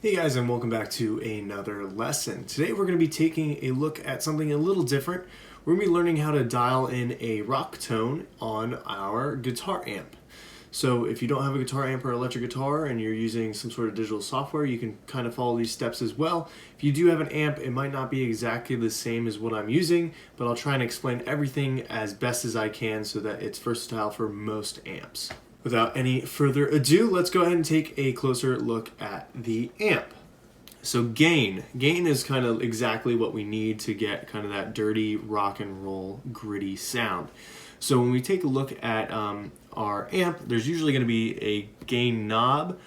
Hey guys, and welcome back to another lesson. Today we're going to be taking a look at something a little different. We're going to be learning how to dial in a rock tone on our guitar amp. So if you don't have a guitar amp or electric guitar and you're using some sort of digital software, you can kind of follow these steps as well. If you do have an amp, it might not be exactly the same as what I'm using, but I'll try and explain everything as best as I can so that it's versatile for most amps. Without any further ado, let's go ahead and take a closer look at the amp. So gain is kind of exactly what we need to get kind of that dirty rock and roll gritty sound. So when we take a look at our amp, there's usually going to be a gain knob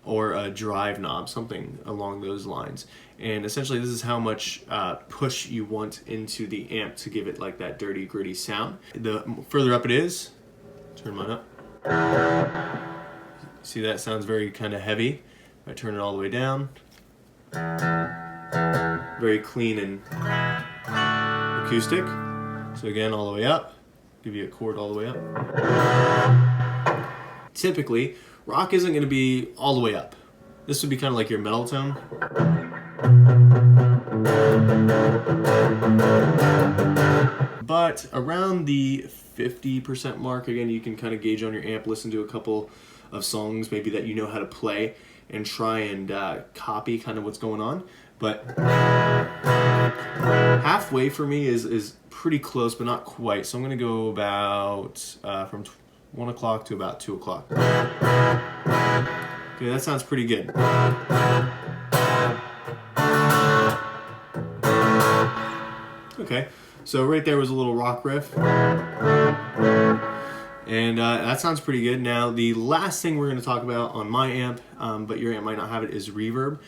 or a drive knob, something along those lines. And essentially this is how much push you want into the amp to give it like that dirty gritty sound. The further up it is, turn mine up. See, that sounds very kind of heavy. I turn it all the way down. Very clean and acoustic. So again, all the way up. Give you a chord all the way up. Typically, rock isn't going to be all the way up. This would be kind of like your metal tone. But around the 50% mark, again, you can kind of gauge on your amp, listen to a couple of songs maybe that you know how to play and try and copy kind of what's going on. But halfway for me is pretty close, but not quite. So I'm going to go about from 1 o'clock to about 2 o'clock. Okay, that sounds pretty good. Okay, so right there was a little rock riff. And that sounds pretty good. Now, the last thing we're going to talk about on my amp, but your amp might not have it, is reverb.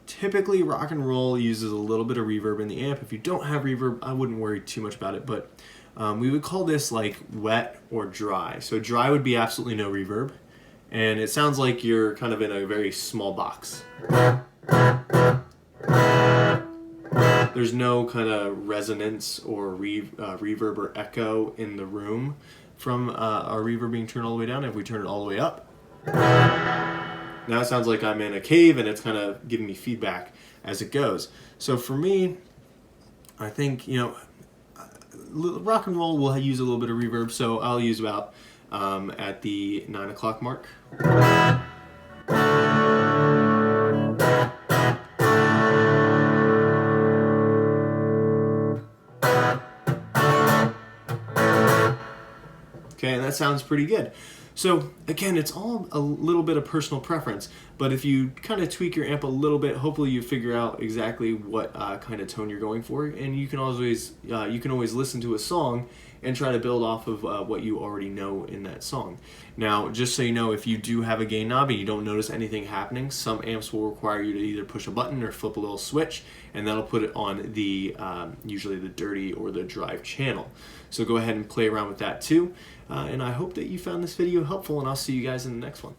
Typically, rock and roll uses a little bit of reverb in the amp. If you don't have reverb, I wouldn't worry too much about it, but we would call this like wet or dry. So dry would be absolutely no reverb, and it sounds like you're kind of in a very small box. There's no kind of resonance or reverb or echo in the room from our reverb being turned all the way down. If we turn it all the way up, now it sounds like I'm in a cave and it's kind of giving me feedback as it goes. So for me, I think, rock and roll will use a little bit of reverb, so I'll use about at the 9 o'clock mark. Okay, and that sounds pretty good. So again, it's all a little bit of personal preference, but if you kind of tweak your amp a little bit, hopefully you figure out exactly what kind of tone you're going for, and you can always listen to a song and try to build off of what you already know in that song. Now, just so you know, if you do have a gain knob and you don't notice anything happening, some amps will require you to either push a button or flip a little switch, and that'll put it on the usually the dirty or the drive channel. So go ahead and play around with that too. And I hope that you found this video helpful, and I'll see you guys in the next one.